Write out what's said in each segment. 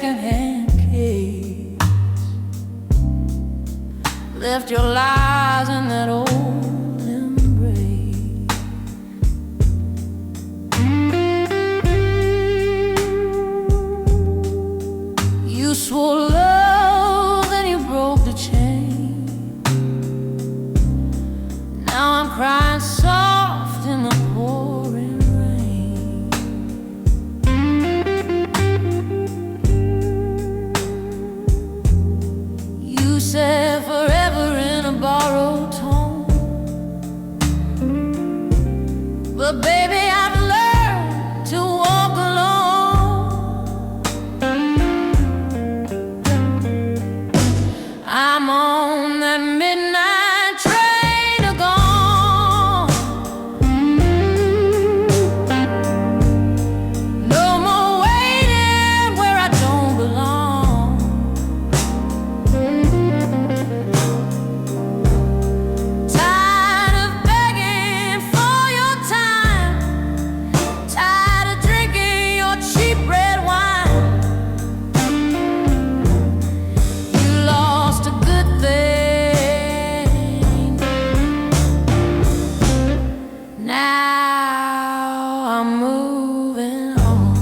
secondhand case. Left your lies in that old embrace. You swore love, then you broke the chain. Now I'm crying soft in the pouring rain. You said forever in a borrowed tone, but baby, I've learned to walk alone. I'm on that midnight train to gone. No more waiting where I don't belong. Tired of begging for your time, tired of drinking your cheap red wine. You lost a good thing. Now I'm moving on.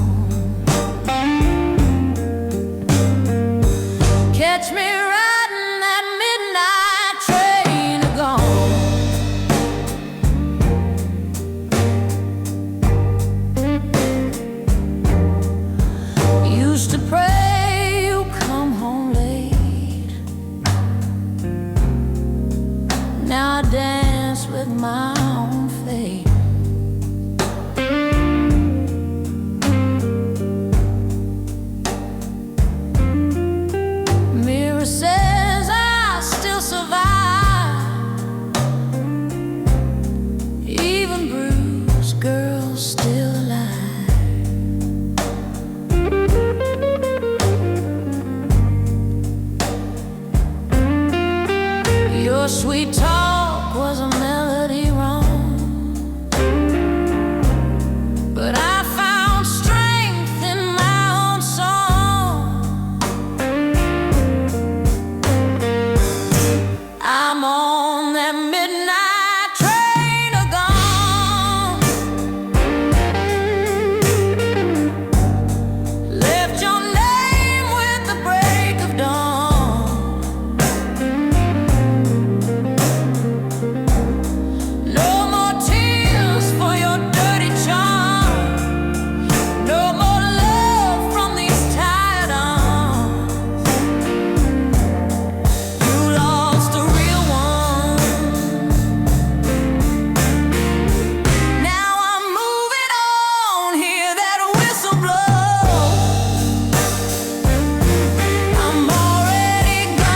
Catch me riding that midnight train to gone. Used to pray you come home late. Now I dance with my own fate. Mirror says I still survive. Even bruised girls still alive. Your sweet talk was a melody wrong, but I found strength in my own song. I'm on that midnight train to gone. Left your name with the break of dawn. No more tears for your dirty charm. No more love from these tired arms. You lost a real one. Now I'm moving on, hear that whistle blow. I'm already gone.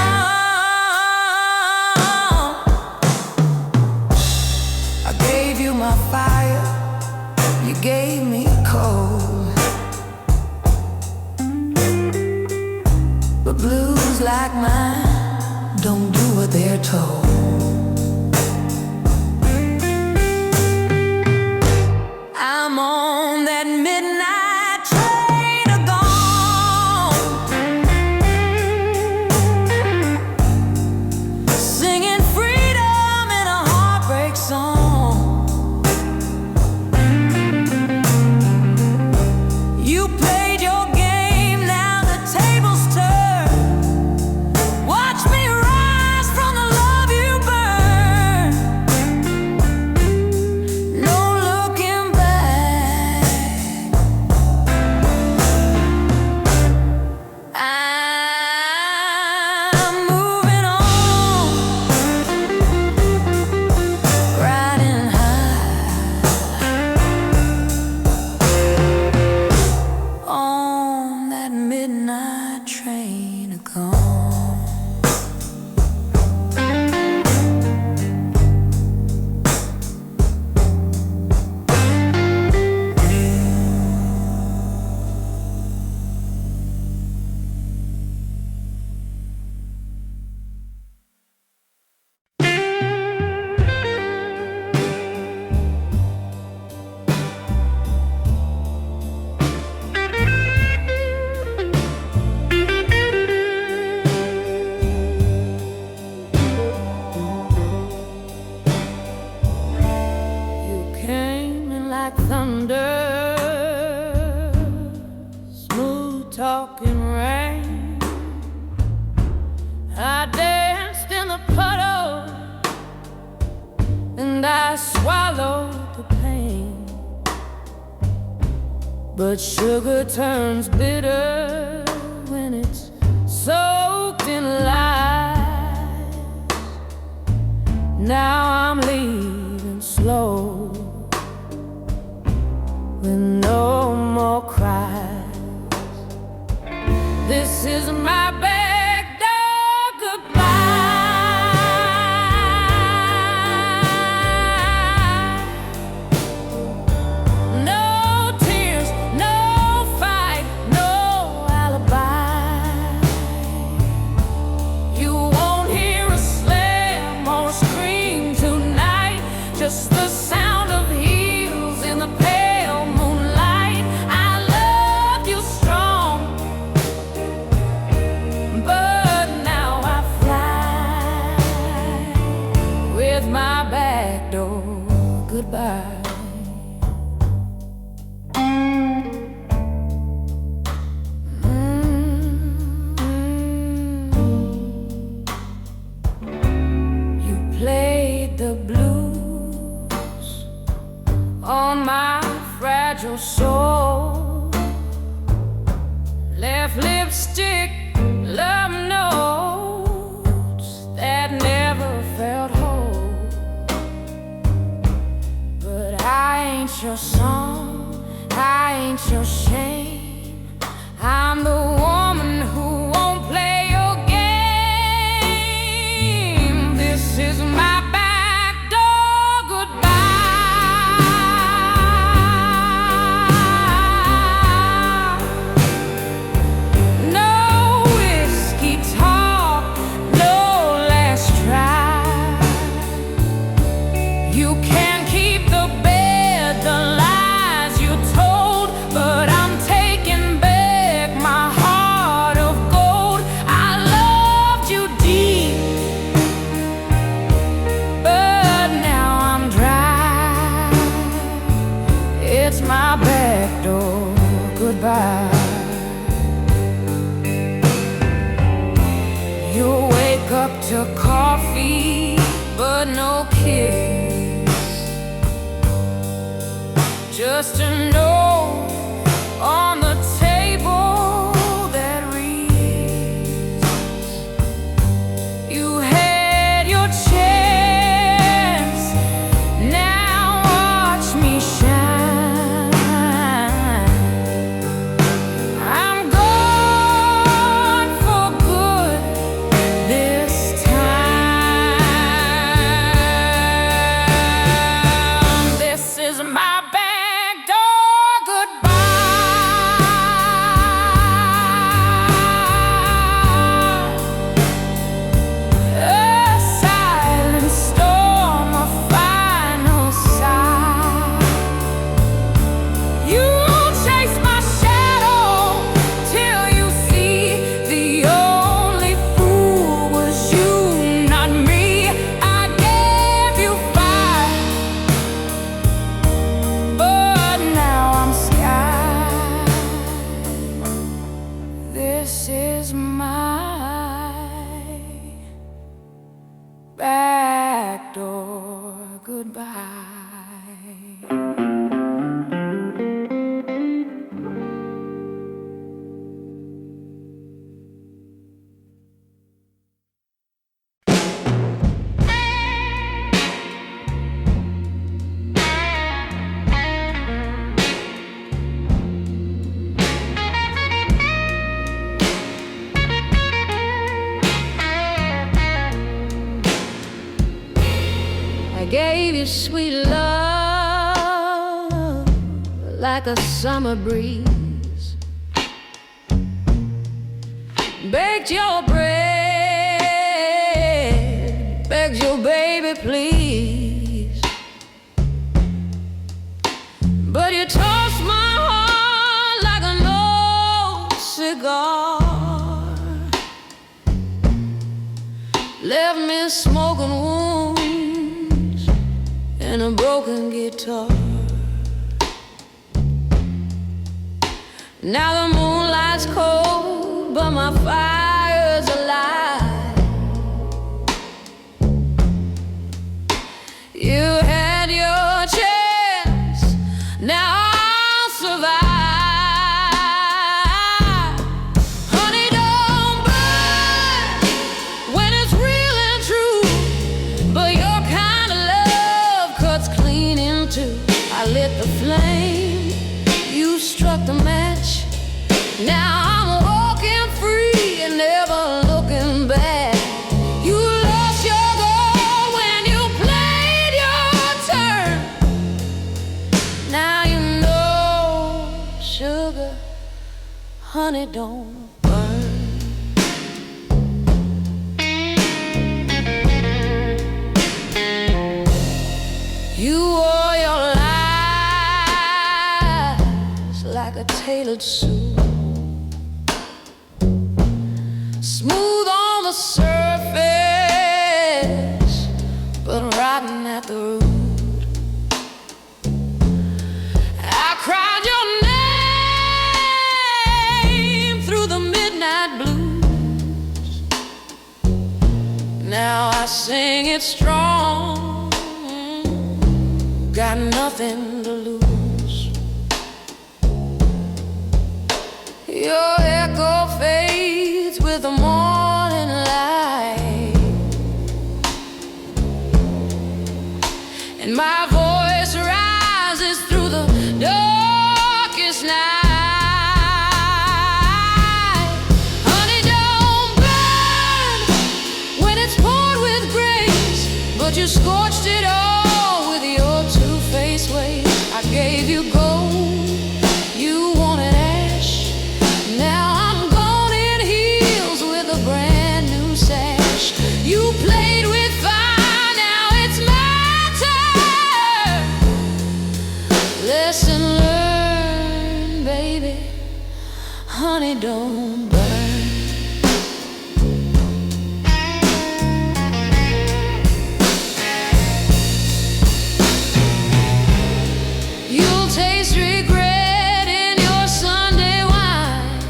I gave you my fire, you gave me cold. But blues like mine don't do what they're told. I'm on that midnight train to gone. Singing freedom in a heartbreak song. You played your game, now the tables turn. Watch me rise from the love you burn. No looking back. I'm moving on. I swallowed the pain, but sugar turns bitter when it's soaked in lies. Now I'm leaving slow with no more cries. This is my back door goodbye. No tears, no fight, no alibi. You won't hear a slam or scream tonight, just the sound of heels in the pale moonlight. I loved you strong, but now I fly with my back door goodbye. You played the blues on my fragile soul, left lipstick, love notes that never felt whole. But I ain't your song, I ain't your shame. I'm the woman who won't play your game. This is my back door goodbye. No whiskey talk, no last try. You can keep the bed, the lies you told, but I'm taking back my heart of gold. I loved you deep, but now I'm dry. It's my back door goodbye. You wake up to coffee, but no kiss, just a note on the table that reads, you had your chance, now watch me shine. I'm gone for good this time. This is my back door goodbye. A silent storm, a final sigh. You chase my shadow till you see the only fool was you, not me. I gave you fire, but now I'm sky. This is my back door goodbye. I gave you sweet love like a summer breeze, baked your bread, begged your baby please, but you tossed my heart like an old cigar, left me smoking wounds and a broken guitar. Now the moonlight's cold, but my fire's alive. You had honey, don't burn. You wore your lies like a tailored suit, smooth on the surface, but rotten at the root. I cried your name through the midnight blues. Now I sing it strong, got nothing to lose. Your echo fades with the morning light, and my voice rises through the darkest night. Honey, don't burn when it's poured with grace, but you scorched it all with your two-faced ways. I gave you gold, you wanted ash. Now I'm gone in heels with a brand new sash. You played with fire, now it's my turn. Lesson learned, baby. Honey, don't burn. You'll taste regret in your Sunday wine.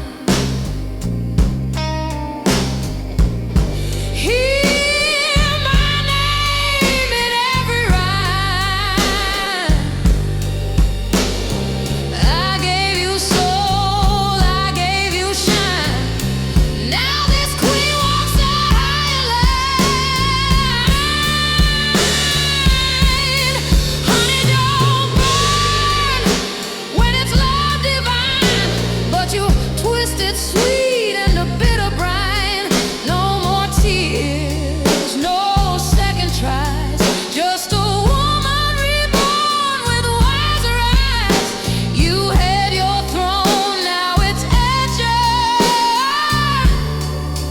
Hear my name in every rhyme. I gave you soul, I gave you shine. Now this queen walks out high line. Honey, don't burn when it's love divine, but you twisted sweet into bitter brine. No more tears, no second tries, just a woman reborn with wiser eyes. You had your throne, now it's at yours,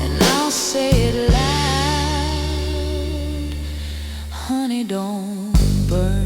and I'll say it loud. Honey, don't burn.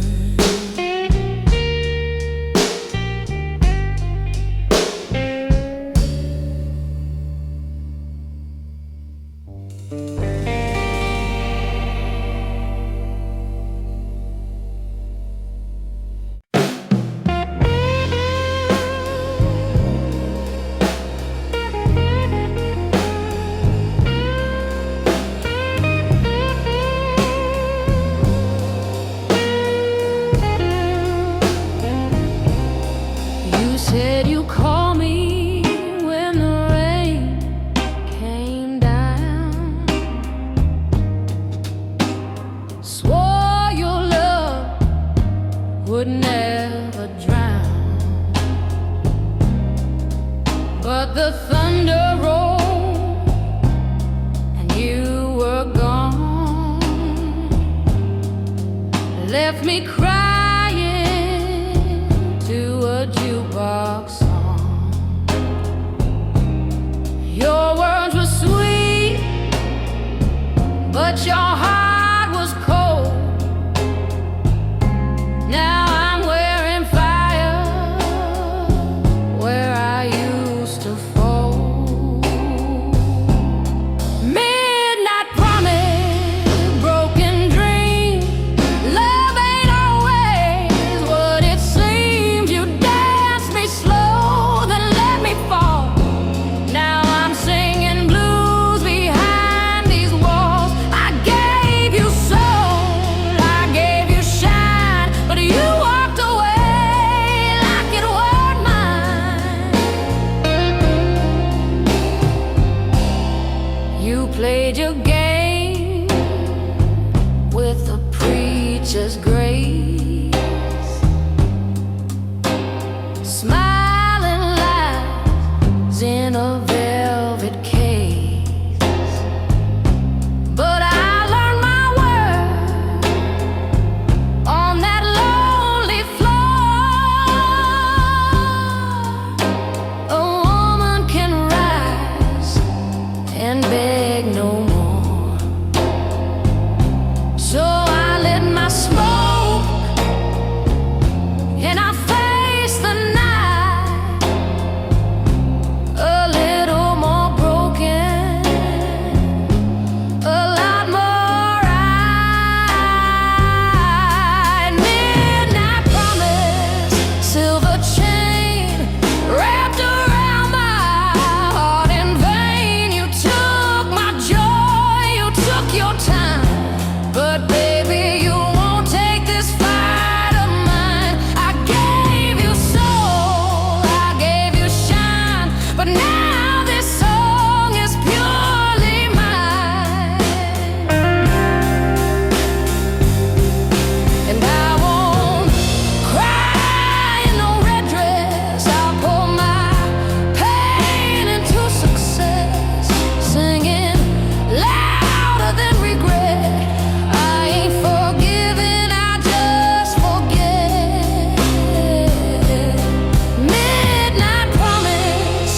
You said you called me when the rain came down, swore your love would never drown, but the thunder rolled and you were gone, left me crying to a jukebox song. Your words were sweet, but your heart was cold. Now I'm wearing fire where I used to fold. Midnight promise, broken dream. Love ain't always what it seems. You danced me slow, then let me fall. Now I'm singing blues behind these walls. I gave you soul, I gave you shine, but you walked away like it weren't mine. You played your game with the preacher's grace, smiling lies in a velvet case. But I learned my word on that lonely floor. A woman can but baby, you won't take this fight of mine. I gave you soul, I gave you shine, but now this song is purely mine. And I won't cry in no red dress. I'll pour my pain into success, singing louder than regret. I ain't forgiven, I just forget. Midnight promise,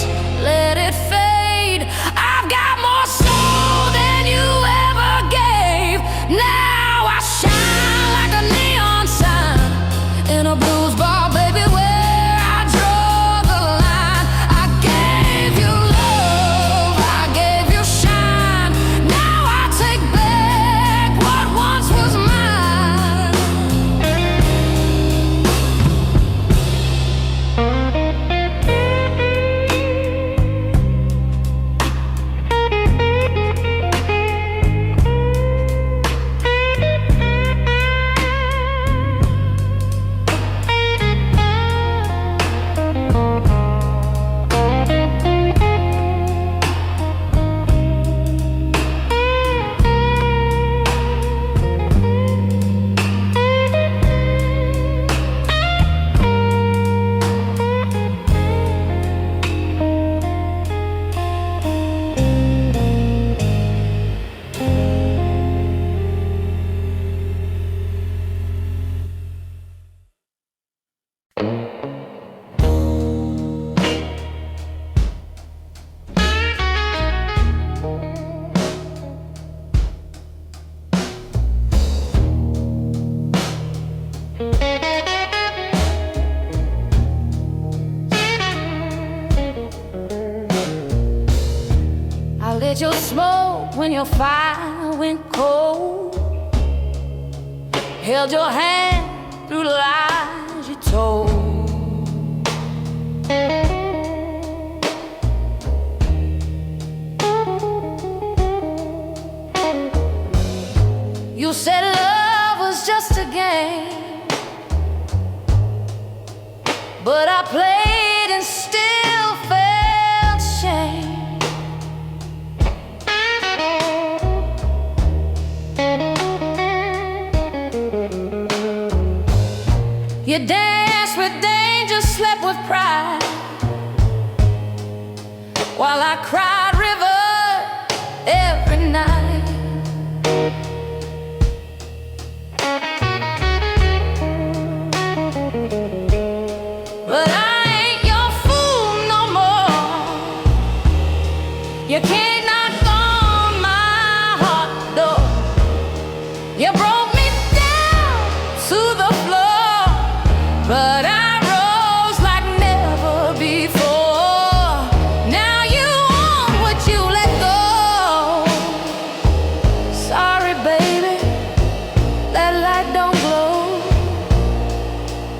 let it fade. I've got more soul than you ever gave. Now I shine like a neon sign in a blues bar, baby, where I draw the line. I gave you love, I gave you shine. Now I take back what once was mine. I lit your smoke when your fire went cold, held your hand through the lies you told. You said love was just a game, but I played and still felt shame. You danced with danger, slept with pride, while I cried river every night. But I ain't your fool no more. You can't knock on my heart door. You broke me down to the floor, but I rose like never before. Now you want what you let go. Sorry, baby, that light don't glow.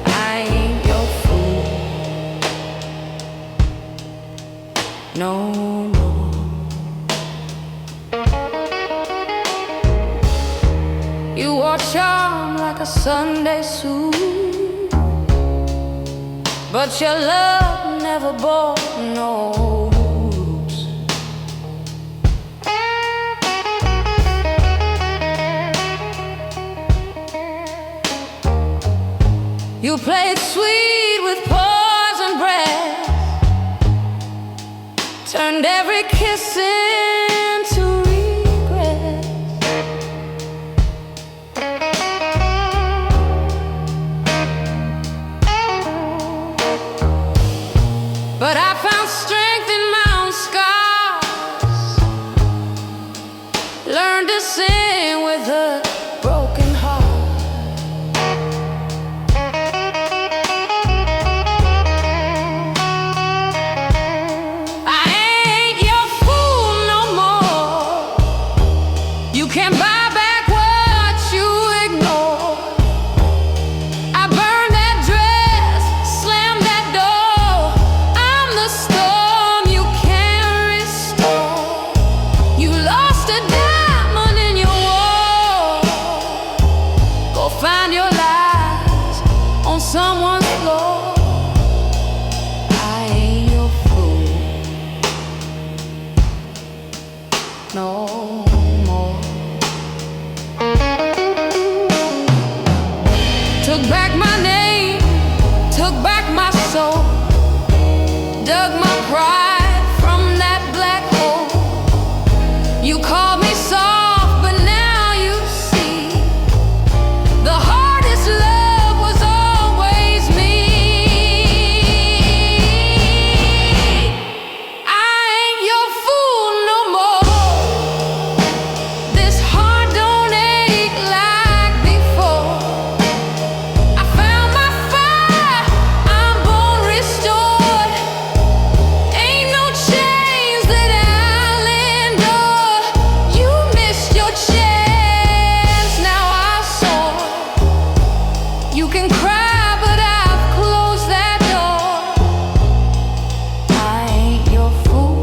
I ain't your fool no more. You wore charm like a Sunday suit, but your love never bore no roots. You played sweet with poison breath, turned every kiss into regret. But I found strength in my own scars, learned to sing with a broken heart. I ain't your fool someone's floor. I ain't your fool no more. Took back my name, took back my soul, dug my pride from that black hole. You called me soft, but now you see the hardest love was always me. I ain't your fool no more. This heart don't ache like before. I found my fire, I'm born restored. Ain't no chains that I'll endure. You missed your chance, now I soar. You can cry, but I've closed that door. I ain't your fool.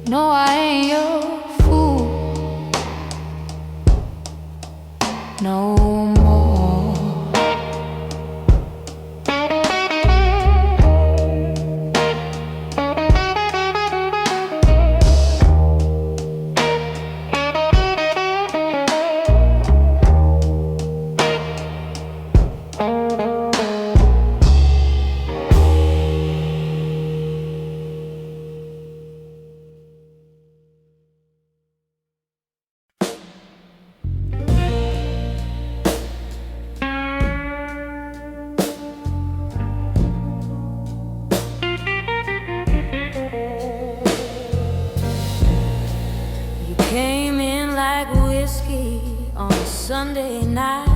No, I ain't your fool no more. You came in like whiskey on a Sunday night.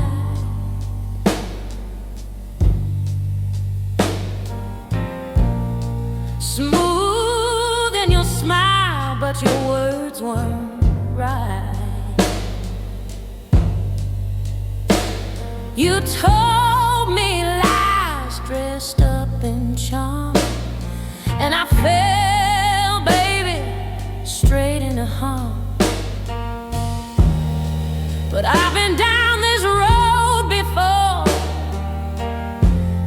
Smooth in your smile, but your words weren't right. You told me lies dressed up in charm, and I fell, baby, straight into harm. But I've been down this road before,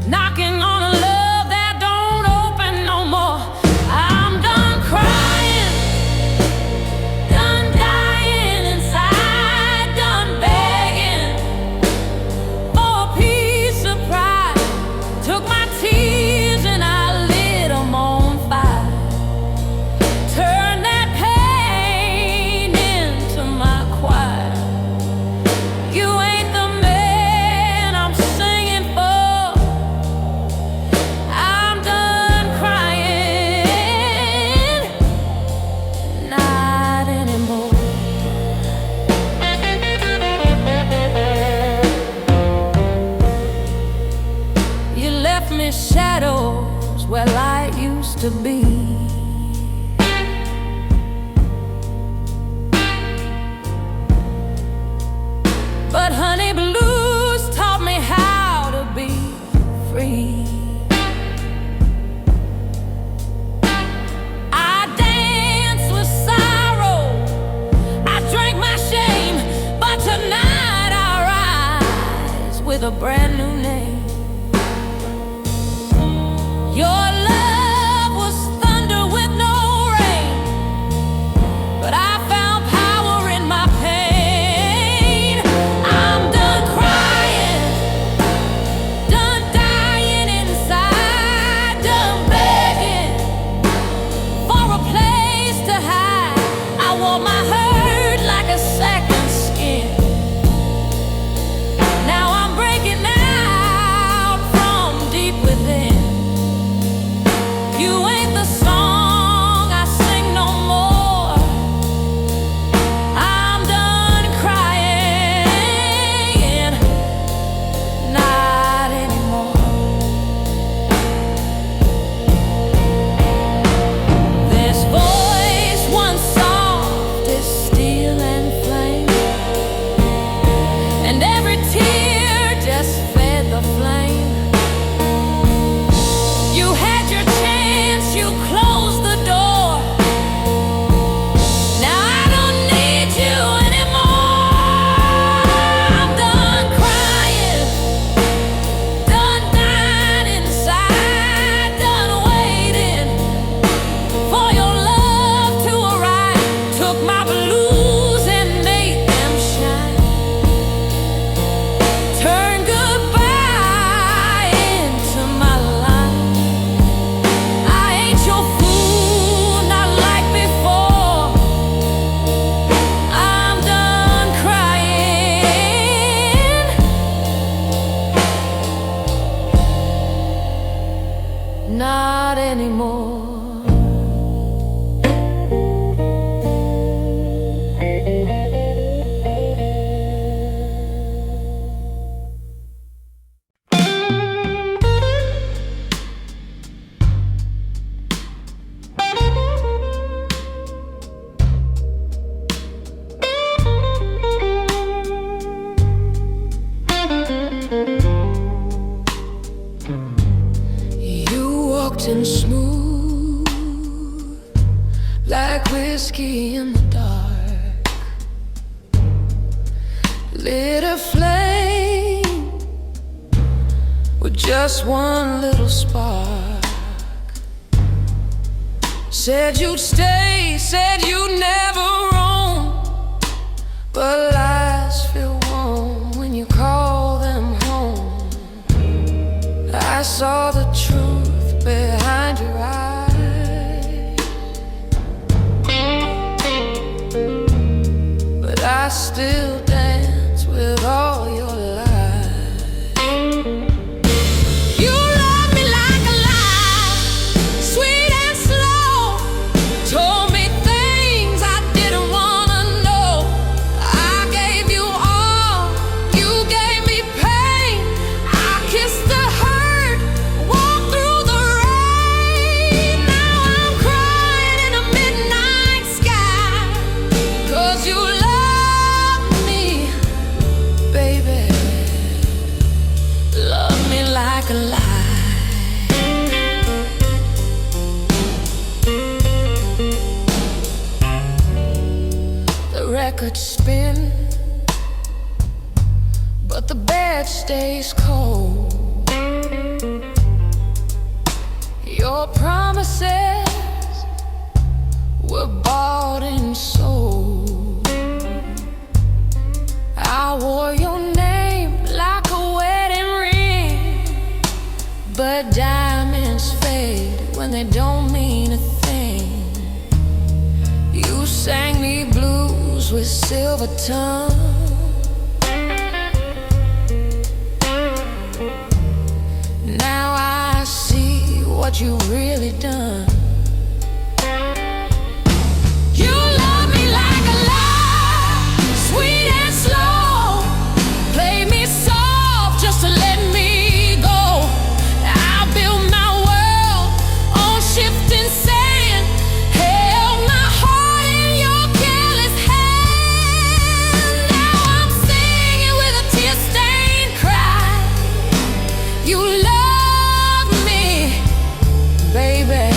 knocking on a love that don't open no more. I'm done crying, done dying inside, done begging for a piece of pride. Took my tears and I lit 'em on fire. Turn that pain into my choir. You ain't the man I'm singing for. I'm done crying, not anymore. You left me shadows where light used to be. But honey, blues taught me how to be free. I danced with sorrow, I drank my shame, but tonight I rise with a brand new name. Your love was thunder with no rain, but I found power in my pain. I'm done crying, done dying inside, done begging for a place to hide. I wore my hurt like a second skin. Now I'm breaking out. Lit a flame with just one little spark. Said you'd stay, said you'd never roam, but lies feel warm when you call them home. I saw the truth behind your eyes, but I still dance with all your lies. You love me like a lie, sweet and slow. Told me things I didn't wanna know. I gave you all, you gave me pain. I kissed the hurt, walked through the rain. Now I'm crying in a midnight sky, 'cause you love me, baby. Love me like a lie. The records spin, but the bed stays cold. Your promises were bought and sold. I wore your name like a wedding ring, but diamonds fade when they don't mean a thing. You sang me blues with silver tongue. Now I see what you've really done. You love me like a lie, sweet and slow. Play me soft just to let me go. I built my world on shifting sand, held my heart in your careless hand. Now I'm singing with a tear-stained cry. You love me, baby.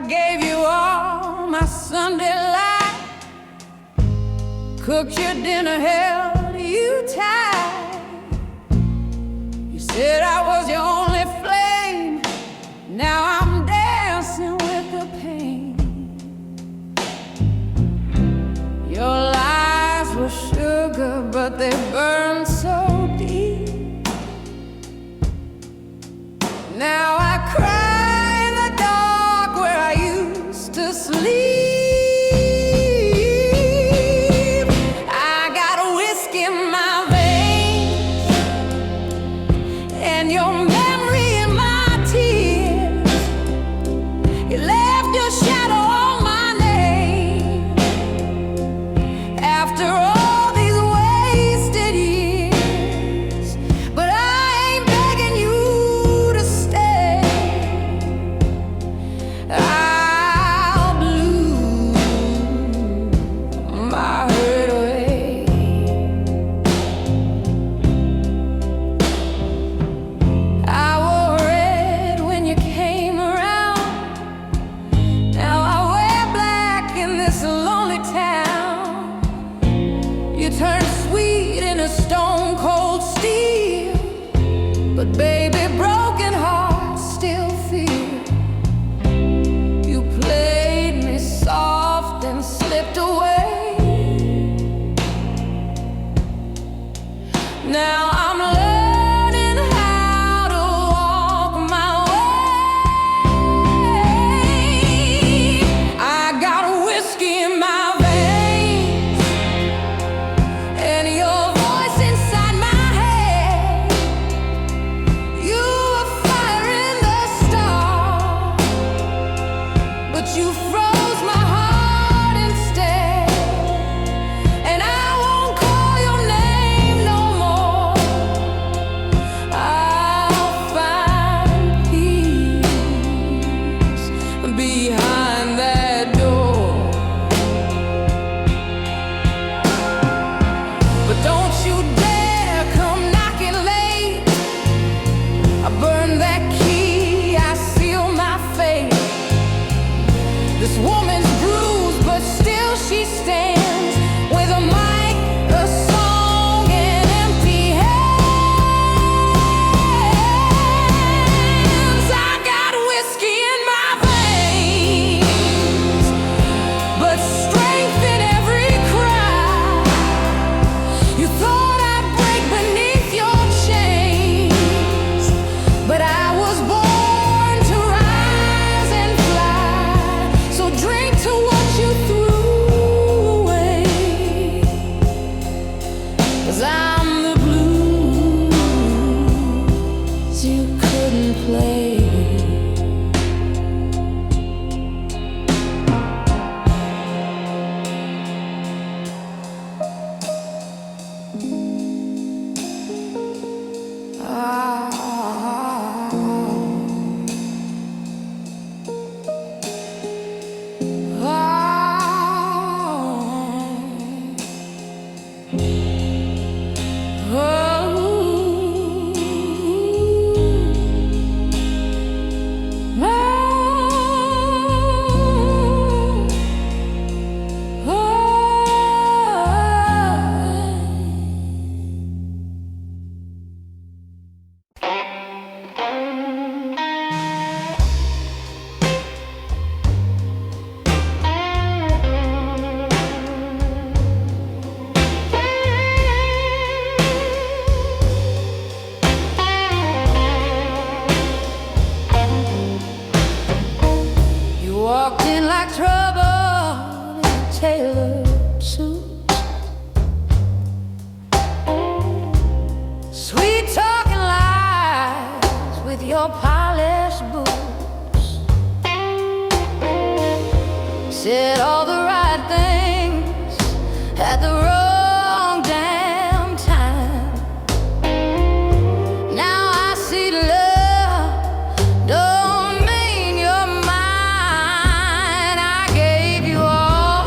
gave you all my Sunday light, cooked your dinner, held you tight. You said I was your only flame. Now I'm dancing with the pain. Your lies were sugar, but they burned so deep. Now I cry in the dark where I used to sleep. I got whiskey in my veins and your memory in my tears. You left your shadow on my name after all these wasted years. But I ain't begging you to stay. I'll blue my hurt away. I wore red when you came around. Now I wear black in this lonely town. You turned sweet into stone cold steel, but baby, broken hearts still feel. You played me soft and slipped away. Now I'm learning how to walk my way. I got whiskey in my veins and your voice inside my head. You were fire in the stars, but you froze my heart instead. And I won't call your name no more. I'll find peace behind that door. But don't you dare come knocking late. I burn that key, I seal my fate. This woman's bruised, but still she stands with a mic, a song, and empty hands. I got whiskey in my veins, but strength in every cry. You thought I'd break beneath your chains, but I was born to rise and fly. So drink to what you threw away, 'cause I'm the blues you couldn't play. You walked in like trouble in a tailored suit. Sweet talking lies with your polished boots. Said all the right things at the wrong damn time. Now I see love don't mean you're mine. I gave you all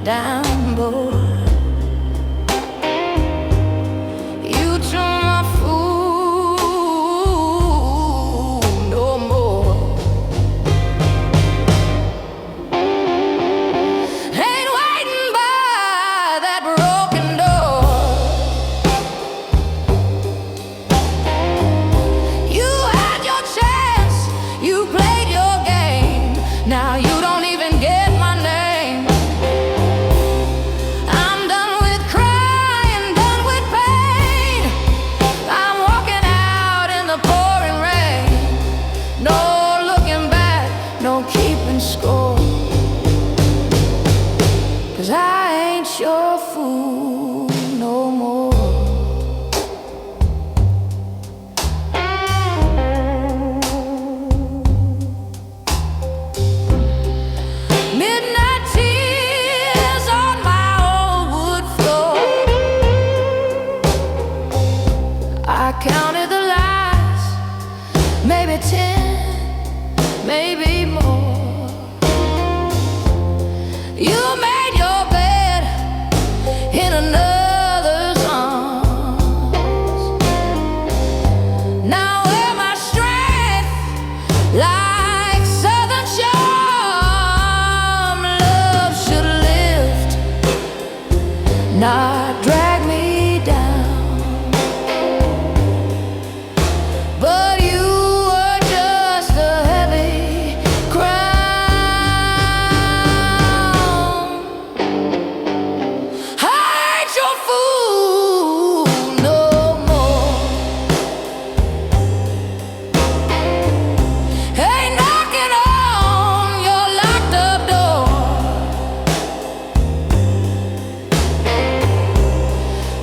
down, boy. You took my food no more. maybe 10, maybe more. You made your bed in another's arms. Now where my strength like southern charm, love should lift, not drag me down. But you were just a heavy crown. I ain't your fool no more. Ain't knocking on your locked up door.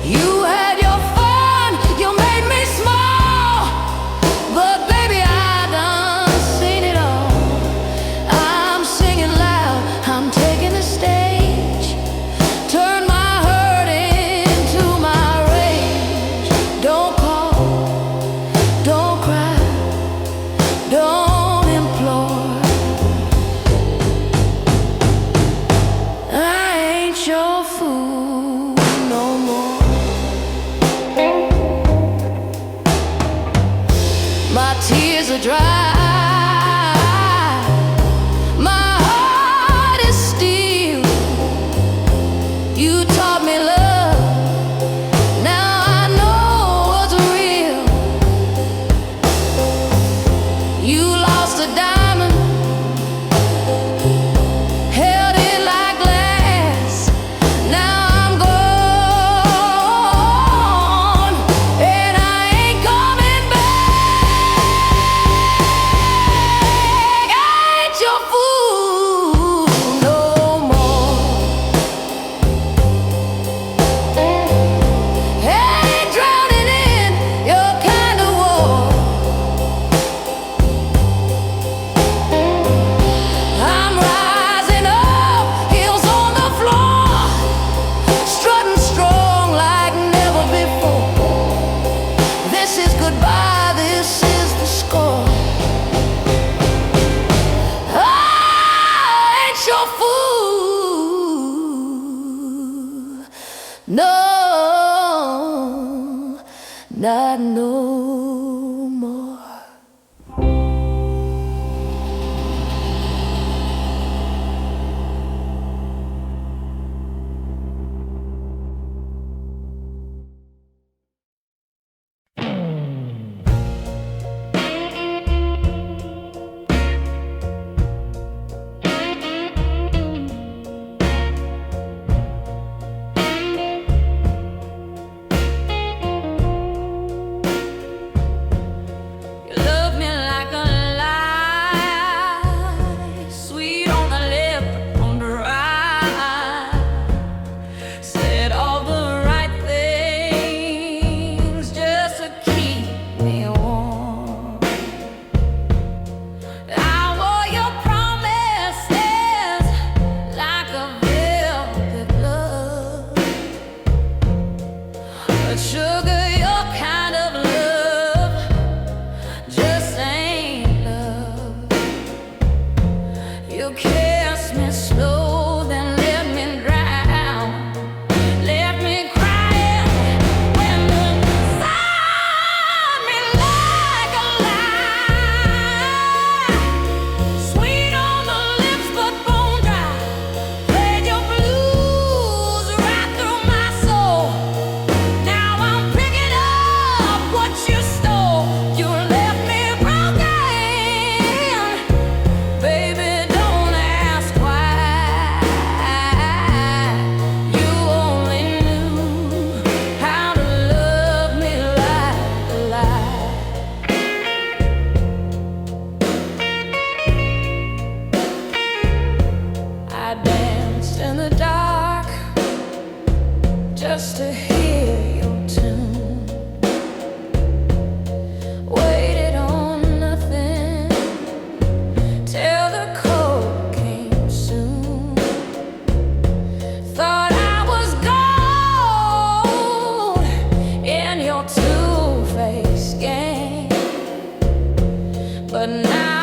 You had your fun, you made me small, but baby I done seen it all. I'm singing loud, I'm taking the stage. Turn my hurt into my rage. Don't call, don't cry, don't implore. I ain't your fool no more. My tears are dry, my heart is steel. You taught me love, now I know what's real. You lost a diamond, held it like glass. Now I'm gone, and I ain't coming back. I ain't your fool no more. Ain't drowning in your kind of war. I'm rising up, heels on the floor, strutting strong like never before. This is goodbye, this is the score. I ain't your fool, no, not no more. but now